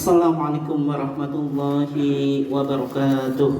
Assalamualaikum warahmatullahi wabarakatuh.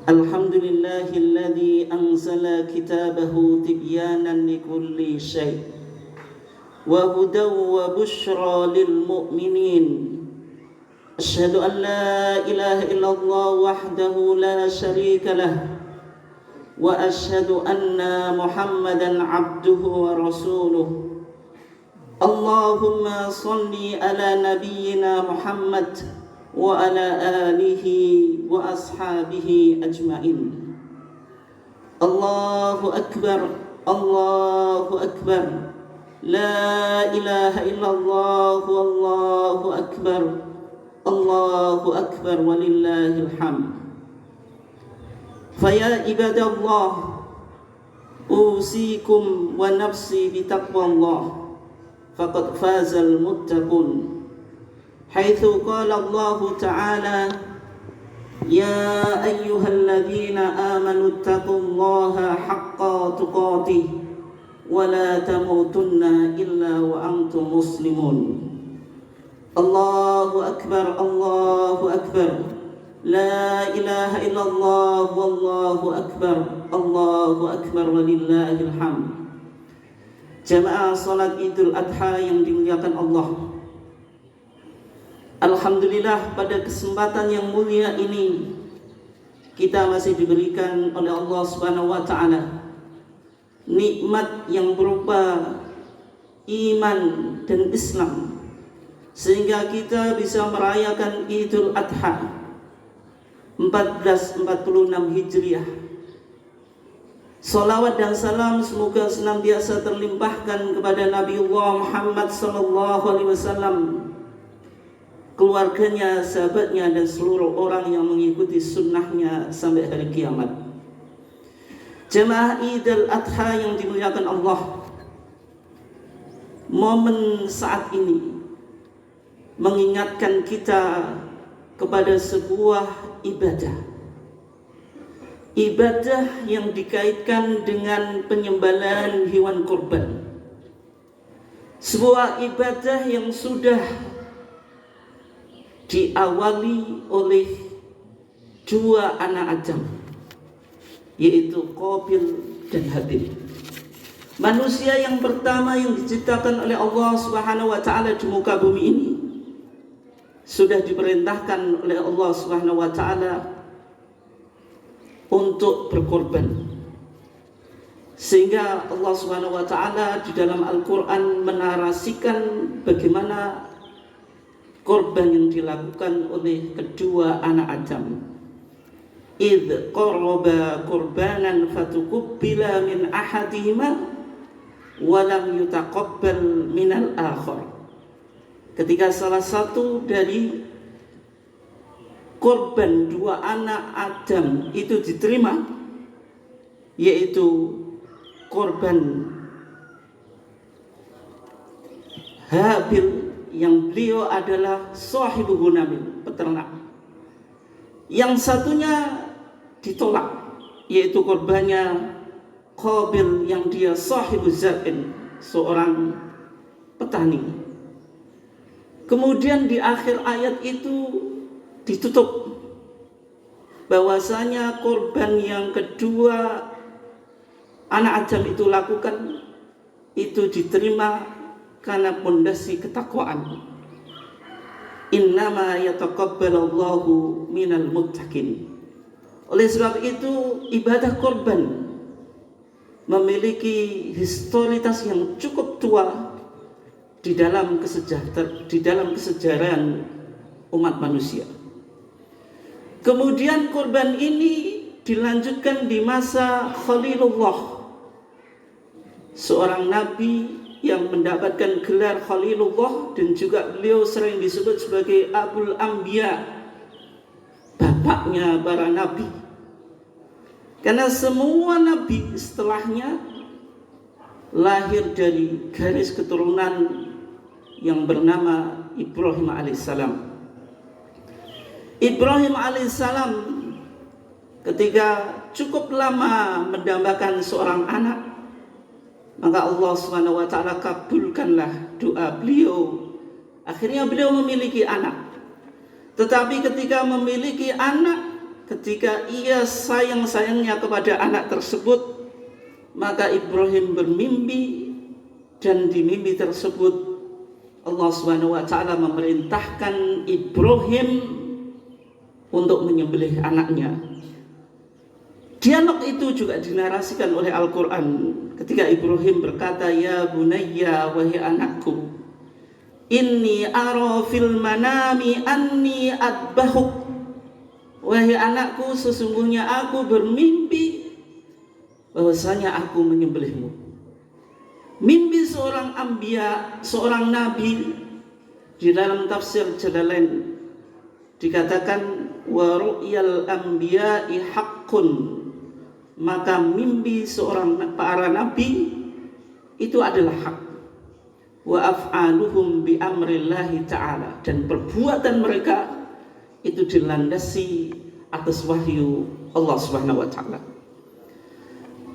Alhamdulillahilladzi anzala kitabahu tibyanan likulli syai' wa hudaw wa busyra lil mu'minin. Asyhadu an la ilaha illallah wahdahu la syarika lah wa asyhadu anna Muhammadan abduhu wa rasuluh. Allahumma salli ala nabiyyina Muhammad wa ala alihi wa ashabihi ajma'in. Allahu akbar, Allahu akbar, la ilaha illallah, wallahu akbar, Allahu akbar, walillahil hamd. Faya ibadallah, usikum wa nafsi bitaqwallah, faqad fazal muttaqun. Haitsu qala Allah Ta'ala, ya ayyuhalladzina amanu taqullaha haqqa tuqatih wa la tamutunna illa wa antum muslimun. Allahu akbar, Allahu akbar, la ilaha illallah, wallahu akbar, Allahu akbar, walillahil hamd. Jamaah salat Idul Adha yang dimuliakan Allah, alhamdulillah pada kesempatan yang mulia ini kita masih diberikan oleh Allah Subhanahu wa taala nikmat yang berupa iman dan Islam, sehingga kita bisa merayakan Idul Adha 1446 Hijriah. Salawat dan salam semoga senantiasa terlimpahkan kepada Nabiullah Muhammad sallallahu alaihi wasallam, keluarganya, sahabatnya, dan seluruh orang yang mengikuti sunnahnya sampai hari kiamat. Jemaah Idul Adha yang dimuliakan Allah, momen saat ini mengingatkan kita kepada sebuah ibadah yang dikaitkan dengan penyembelihan hewan kurban. Sebuah ibadah yang sudah diawali oleh dua anak Adam, yaitu Qabil dan Habil. Manusia yang pertama yang diciptakan oleh Allah Subhanahu wa taala di muka bumi ini sudah diperintahkan oleh Allah Subhanahu wa taala untuk berkorban, sehingga Allah Subhanahu wa taala di dalam Al-Qur'an menarasikan bagaimana korban yang dilakukan oleh kedua anak Adam. Idz qarraba qurbanan fatuqbila min ahadihima wa lam yutaqabbal minal akhar. Ketika salah satu dari korban dua anak Adam itu diterima, yaitu korban Habil yang beliau adalah sahibu ghanamin, peternak. Yang satunya ditolak, yaitu korbannya Qabil yang dia sahibu zar'in, seorang petani. Kemudian di akhir ayat itu ditutup bahwasanya korban yang kedua anak Adam itu lakukan itu diterima karena pondasi ketakwaan. Innama yataqabbalallahu minal muttaqin. Oleh sebab itu ibadah korban memiliki historitas yang cukup tua di dalam kesejarahan umat manusia. Kemudian korban ini dilanjutkan di masa Khalilullah, seorang nabi yang mendapatkan gelar Khalilullah, dan juga beliau sering disebut sebagai Abul Anbiya, bapaknya para nabi, karena semua nabi setelahnya lahir dari garis keturunan yang bernama Ibrahim alaihissalam. Ibrahim alaihissalam ketika cukup lama mendambakan seorang anak, Maka Allah Subhanahu wa taala kabulkanlah doa beliau. Akhirnya beliau memiliki anak. Tetapi ketika memiliki anak, ketika ia sayang-sayangnya kepada anak tersebut, maka Ibrahim bermimpi, dan di mimpi tersebut Allah Subhanahu wa taala memerintahkan Ibrahim untuk menyembelih anaknya. Dialog itu juga dinarasikan oleh Al-Quran ketika Ibrahim berkata, "Ya bunayya, wahai anakku, inni ara fil manami anni adbahuk." Wahai anakku, sesungguhnya aku bermimpi bahwasanya aku menyembelihmu. Mimpi seorang anbiya, seorang nabi, di dalam tafsir Jalalain dikatakan wa ru'yal anbiya'i haqqun, maka mimpi seorang para nabi itu adalah hak. Wa af'aluhum bi amrillahi ta'ala, dan perbuatan mereka itu dilandasi atas wahyu Allah Subhanahu wa taala.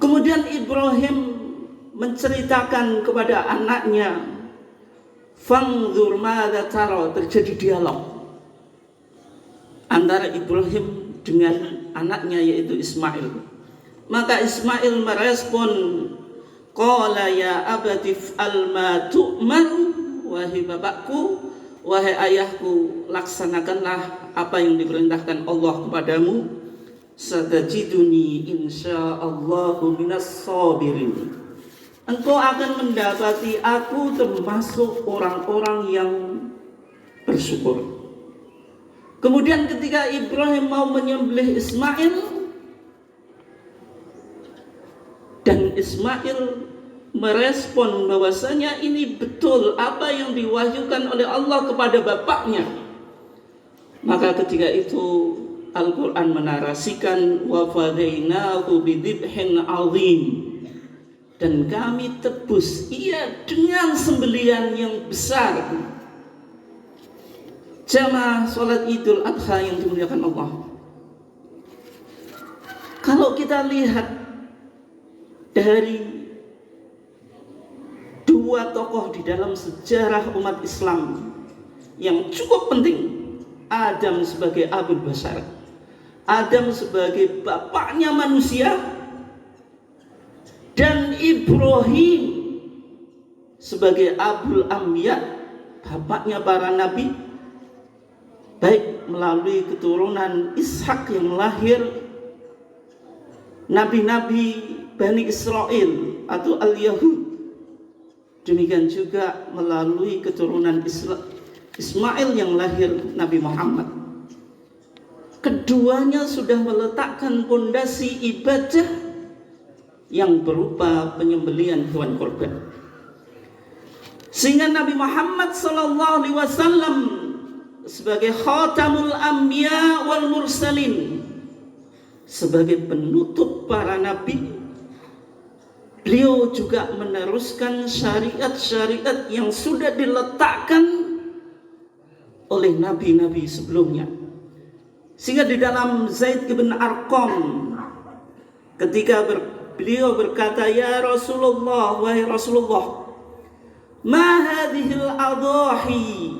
Kemudian Ibrahim menceritakan kepada anaknya, "Fanzur madza tara." Terjadi dialog antara Ibrahim dengan anaknya yaitu Ismail. Maka Ismail merespon, "Qala ya abati fa'al ma tu'mar." Wahai bapakku, wahai ayahku, laksanakanlah apa yang diperintahkan Allah kepadamu. Satajiduni insyaallahu minas sabirin. Engkau akan mendapati aku termasuk orang-orang yang bersyukur. Kemudian ketika Ibrahim mau menyembelih Ismail, dan Ismail merespon bahwasanya ini betul apa yang diwahyukan oleh Allah kepada bapaknya, maka ketika itu Al-Quran menarasikan wa fadainahu bidibhin azim, dan kami tebus ia dengan sembelihan yang besar. Jamaah salat Idul Adha yang dimuliakan Allah, kalau kita lihat dari dua tokoh di dalam sejarah umat Islam yang cukup penting, Adam sebagai Abul Bashar, Adam sebagai bapaknya manusia, dan Ibrahim sebagai Abul Anbiya, bapaknya para nabi, baik melalui keturunan Ishak yang lahir nabi-nabi Bani Israel atau Al-Yahud, demikian juga melalui keturunan Ismail yang lahir Nabi Muhammad. Keduanya sudah meletakkan fondasi ibadah yang berupa penyembelihan hewan kurban, sehingga Nabi Muhammad SAW sebagai khatamul anbiya wal mursalin, sebagai penutup para nabi, beliau juga meneruskan syariat-syariat yang sudah diletakkan oleh nabi-nabi sebelumnya. Sehingga di dalam Zaid bin Arqam, ketika beliau berkata, "Ya Rasulullah, wahai Rasulullah, ma hadhil adahi?"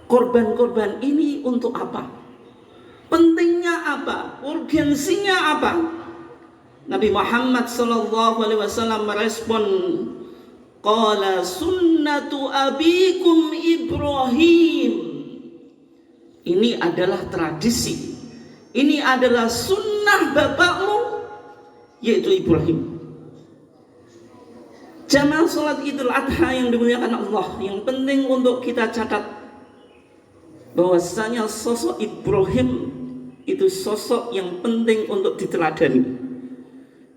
Korban-korban ini untuk apa? Pentingnya apa? Urgensinya apa? Nabi Muhammad SAW merespon, "Qala sunnatu abikum Ibrahim." Ini adalah tradisi, ini adalah sunnah bapakmu, yaitu Ibrahim. Jamaah salat Idul Adha yang dimuliakan Allah, yang penting untuk kita catat bahwasanya sosok Ibrahim itu sosok yang penting untuk diteladani.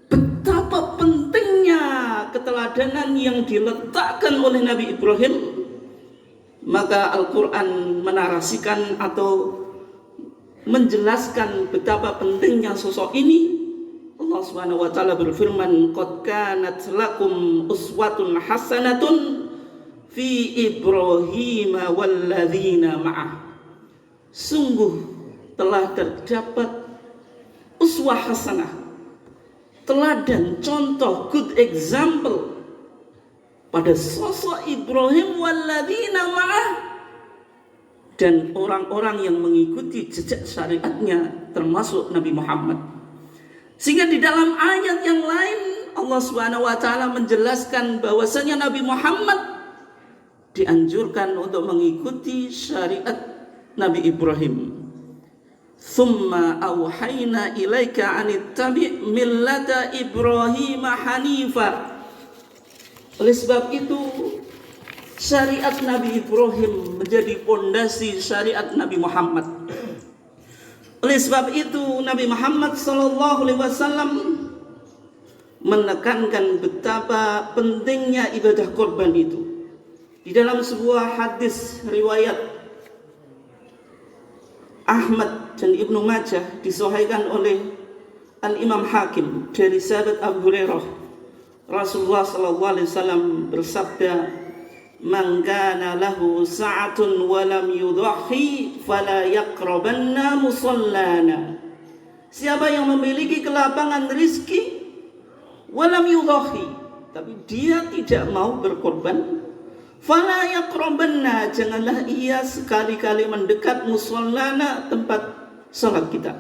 Betapa pentingnya keteladanan yang diletakkan oleh Nabi Ibrahim, maka Al-Quran menarasikan atau menjelaskan betapa pentingnya sosok ini. Allah Subhanahu wa taala berfirman, "Qad kanat lakum uswatun hasanatun fi Ibrahim walladzina ma'ah." Sungguh telah terdapat uswah hasanah, teladan, contoh, good example pada sosok Ibrahim walladzina ma'ah dan orang-orang yang mengikuti jejak syariatnya termasuk Nabi Muhammad. Sehingga di dalam ayat yang lain Allah Subhanahu wa taala menjelaskan bahwasanya Nabi Muhammad dianjurkan untuk mengikuti syariat Nabi Ibrahim. Tsumma auhayna ilaika anittabi' millata Ibrahim hanifa. Oleh sebab itu syariat Nabi Ibrahim menjadi pondasi syariat Nabi Muhammad. Oleh sebab itu Nabi Muhammad sallallahu alaihi wasallam menekankan betapa pentingnya ibadah korban itu. Di dalam sebuah hadis riwayat Ahmad dan Ibnu Majah disahihkan oleh Al-Imam Hakim dari sahabat Abu Hurairah, Rasulullah sallallahu alaihi wasallam bersabda, "Man kana lahu sa'atun wa lam yudhi fala yaqrabanna musallana." Siapa yang memiliki kelapangan rizki walam yudhi, tapi dia tidak mau berkorban, fala yaqrabanna, janganlah ia sekali-kali mendekat musallana, tempat salat kita.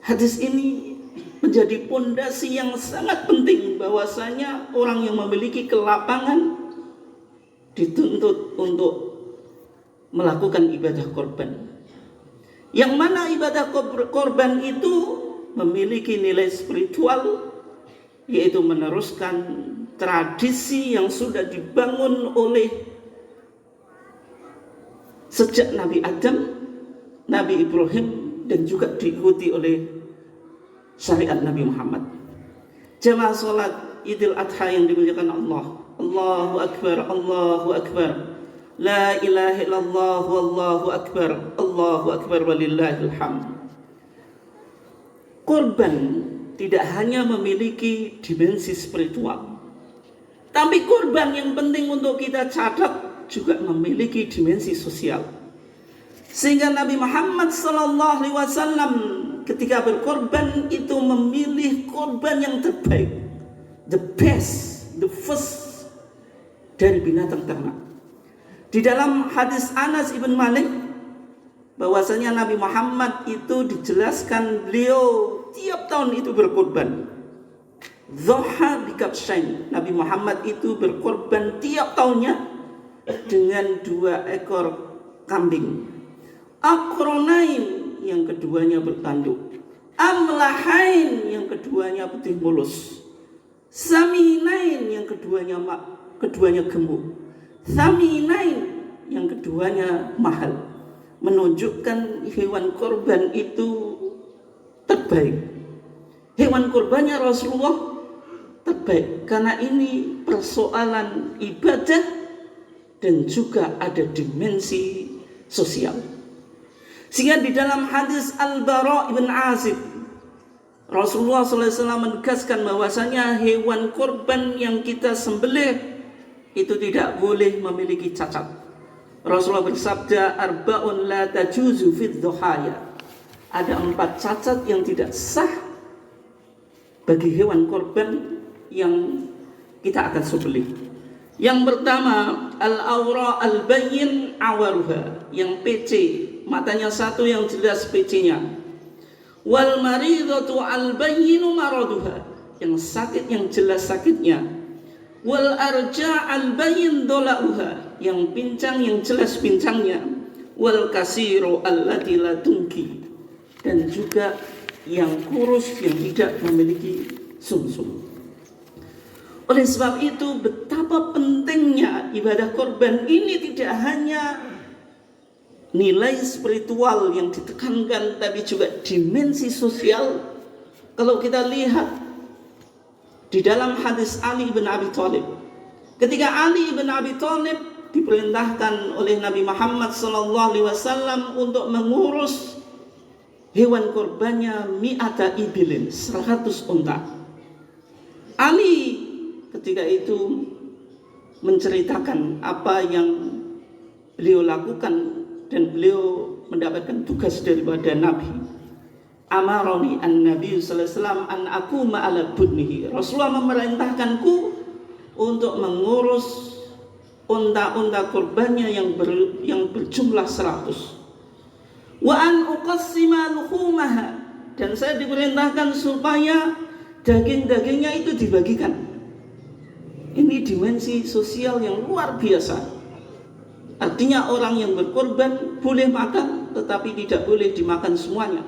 Hadis ini menjadi pondasi yang sangat penting bahwasanya orang yang memiliki kelapangan dituntut untuk melakukan ibadah korban. Yang mana ibadah korban itu memiliki nilai spiritual, yaitu meneruskan tradisi yang sudah dibangun oleh sejak Nabi Adam, Nabi Ibrahim, dan juga diikuti oleh syariat Nabi Muhammad. Jamaah salat Idul Adha yang dimuliakan Allah, Allahu Akbar, Allahu Akbar, La ilaha illallah, Wallahu Akbar, Allahu Akbar, walillahil hamd. Korban tidak hanya memiliki dimensi spiritual, tapi korban yang penting untuk kita catat juga memiliki dimensi sosial. Sehingga Nabi Muhammad sallallahu alaihi wasallam ketika berkorban itu memilih korban yang terbaik, the best, the first dari binatang ternak. Di dalam hadis Anas ibn Malik bahwasanya Nabi Muhammad itu dijelaskan beliau tiap tahun itu berkorban. Dhoha bikabshain, Nabi Muhammad itu berkorban tiap tahunnya dengan 2 ekor kambing. Akronain, yang keduanya bertanduk. Amlahain, yang keduanya putih mulus. Saminain, yang keduanya gemuk. Saminain, yang keduanya mahal. Menunjukkan hewan korban itu terbaik. Hewan korbannya Rasulullah terbaik, karena ini persoalan ibadah dan juga ada dimensi sosial. Sehingga di dalam hadis Al-Bara ibn Azib, Rasulullah SAW menegaskan bahwasanya hewan korban yang kita sembelih itu tidak boleh memiliki cacat. Rasulullah bersabda, arba'un la tajuzu fid dhuhaya. Ada 4 cacat yang tidak sah bagi hewan korban yang kita akan sembelih. Yang pertama, al-awra al-bayyin awaruha, yang PC, matanya satu yang jelas PC-nya. Wal maridatu al-bayyinu maraduha, yang sakit yang jelas sakitnya. Wal arja al-bayyin dolauha, yang pincang yang jelas pincangnya. Wal kasiru allati la tunki, dan juga yang kurus yang tidak memiliki sumsum. Oleh sebab itu betapa pentingnya ibadah korban ini tidak hanya nilai spiritual yang ditekankan, tapi juga dimensi sosial. Kalau kita lihat di dalam hadis Ali bin Abi Thalib, ketika Ali bin Abi Thalib diperintahkan oleh Nabi Muhammad SAW untuk mengurus hewan korbannya mi'ata ibilin, 100 unta. Ali ketika itu menceritakan apa yang beliau lakukan, dan beliau mendapatkan tugas daripada Nabi. amaroni an-nabi sallallahu alaihi wasallam an aquma ala budnihi. Rasulullah memerintahkanku untuk mengurus unta-unta kurbannya yang berjumlah 100. Wa an uqassima luhumaha, dan saya diperintahkan supaya daging-dagingnya itu dibagikan. Ini dimensi sosial yang luar biasa. Artinya orang yang berkorban boleh makan, tetapi tidak boleh dimakan semuanya.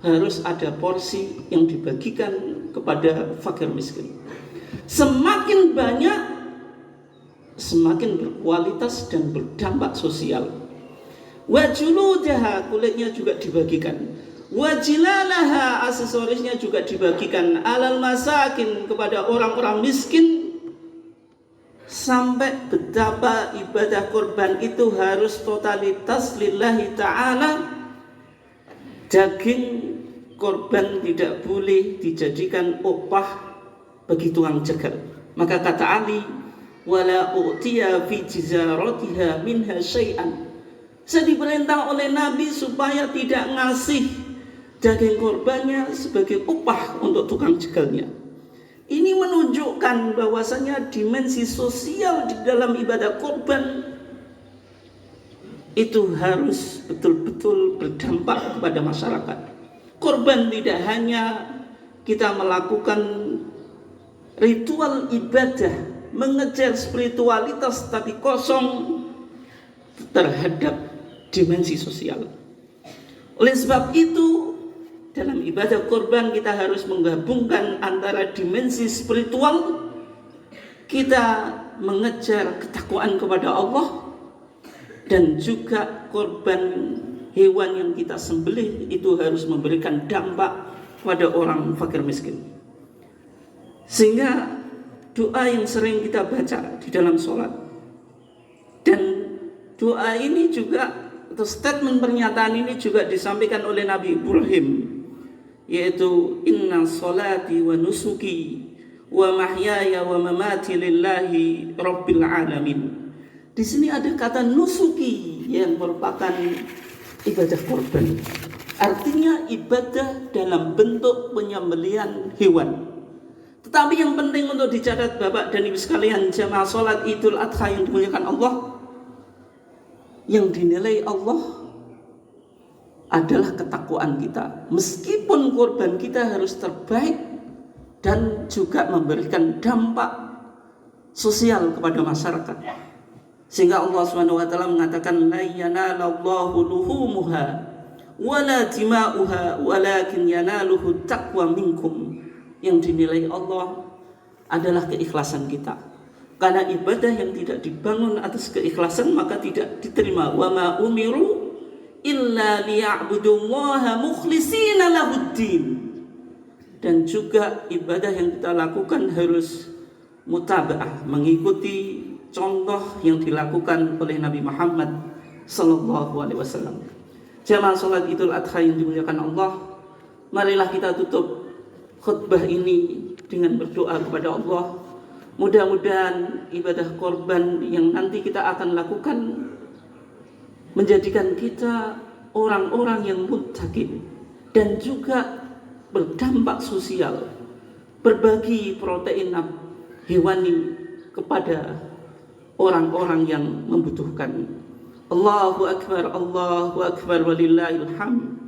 Harus ada porsi yang dibagikan kepada fakir miskin. Semakin banyak, semakin berkualitas dan berdampak sosial. Wajuludaha, kulitnya juga dibagikan. Wajilalaha, aksesorisnya juga dibagikan. Alal masakin, kepada orang-orang miskin. Sampai betapa ibadah korban itu harus totalitas lillahi ta'ala. Daging korban tidak boleh dijadikan upah bagi tukang jegal. Maka kata Ali, wala u'tiya fi jizaratiha minha syai'an. Saya diperintah oleh Nabi supaya tidak ngasih daging korbannya sebagai upah untuk tukang jegalnya. Ini menunjukkan bahwasanya dimensi sosial di dalam ibadah korban itu harus betul-betul berdampak kepada masyarakat. Korban tidak hanya kita melakukan ritual ibadah, mengejar spiritualitas, tapi kosong terhadap dimensi sosial. Oleh sebab itu, dalam ibadah korban kita harus menggabungkan antara dimensi spiritual, kita mengejar ketakwaan kepada Allah, dan juga korban hewan yang kita sembelih itu harus memberikan dampak pada orang fakir miskin. Sehingga doa yang sering kita baca di dalam sholat, dan doa ini juga, atau statement pernyataan ini juga disampaikan oleh Nabi Ibrahim, yaitu inna salati wa nusuki wa mahyaya wa mamati lillahi rabbil alamin. Di sini ada kata nusuki yang merupakan ibadah korban. Artinya ibadah dalam bentuk penyembelihan hewan. Tetapi yang penting untuk dicatat Bapak dan Ibu sekalian, jamaah salat Idul Adha yang dimuliakan Allah, yang dinilai Allah adalah ketakwaan kita. Meskipun korban kita harus terbaik dan juga memberikan dampak sosial kepada masyarakat. Sehingga Allah SWT mengatakan la yanalallahu luhumuha wala dima'uha walakin yanaluhu taqwa minkum. Yang dinilai Allah adalah keikhlasan kita. Karena ibadah yang tidak dibangun atas keikhlasan maka tidak diterima. Wa ma umiru illa liya'budullaha mukhlishina lahuddin. Dan juga ibadah yang kita lakukan harus mutaba'ah, mengikuti contoh yang dilakukan oleh Nabi Muhammad sallallahu alaihi wasallam. Jamaah salat Idul Adha yang dimuliakan Allah, marilah kita tutup khutbah ini dengan berdoa kepada Allah. Mudah-mudahan ibadah korban yang nanti kita akan lakukan menjadikan kita orang-orang yang muttaqin dan juga berdampak sosial, berbagi protein hewani kepada orang-orang yang membutuhkan. Allahu akbar, Allahu akbar, walillahil hamd.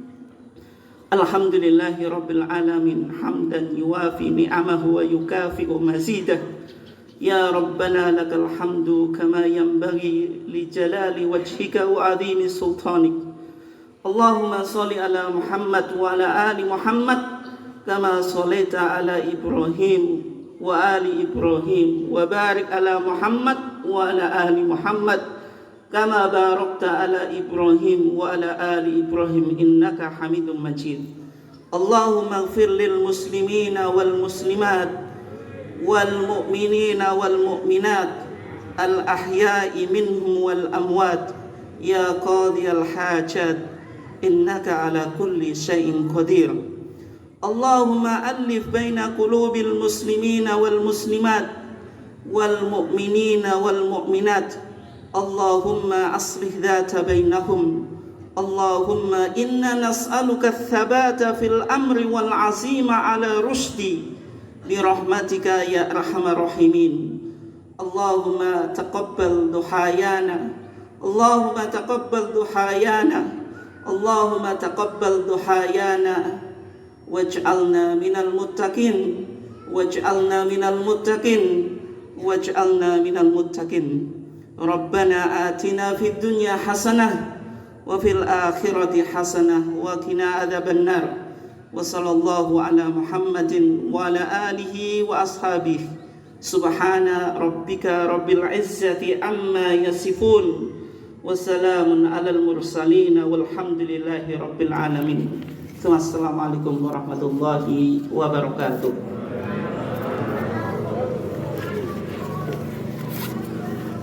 Alhamdulillahi rabbil alamin, hamdan yuwafi ni'amahu wa yukafi'u mazidah. Ya Rabbana lakal hamdu kama yanbaghi li jalali wajhika wa azimi sultanik. Allahumma salli ala Muhammad wa ala ali Muhammad kama sallaita ala Ibrahim wa ali Ibrahim wa barik ala Muhammad wa ala ali Muhammad kama barakta ala Ibrahim wa ala ali Ibrahim innaka Hamidum Majid. Allahumma ighfir lil muslimina wal muslimat wal mu'minina wal mu'minat al ahya'i minhum wal amwat ya qadiyal hajat innaka ala kulli syai'in qadir. Allahumma alif baina qulubil muslimina wal muslimat wal mu'minina wal mu'minat. Allahumma aslih dhata bainahum. Allahumma inna nas'aluka ats-tsabata fil amri wal 'azima 'ala rusydi bi rahmatika ya arhamar rahimin. Allahumma taqabbal duhayana, Allahumma taqabbal duhayana, Allahumma taqabbal duhayana, waj'alna minal muttaqin, waj'alna minal muttaqin, waj'alna minal muttaqin. Rabbana atina fid dunya hasanah wa fil akhirati hasanah wa qina adzabannar. Wa sallallahu ala Muhammadin wa ala alihi wa ashabihi. Subhana rabbika rabbil izzati amma yasifun. Wa salamun alal mursalin walhamdulillahi rabbil alamin. Assalamualaikum warahmatullahi wabarakatuh.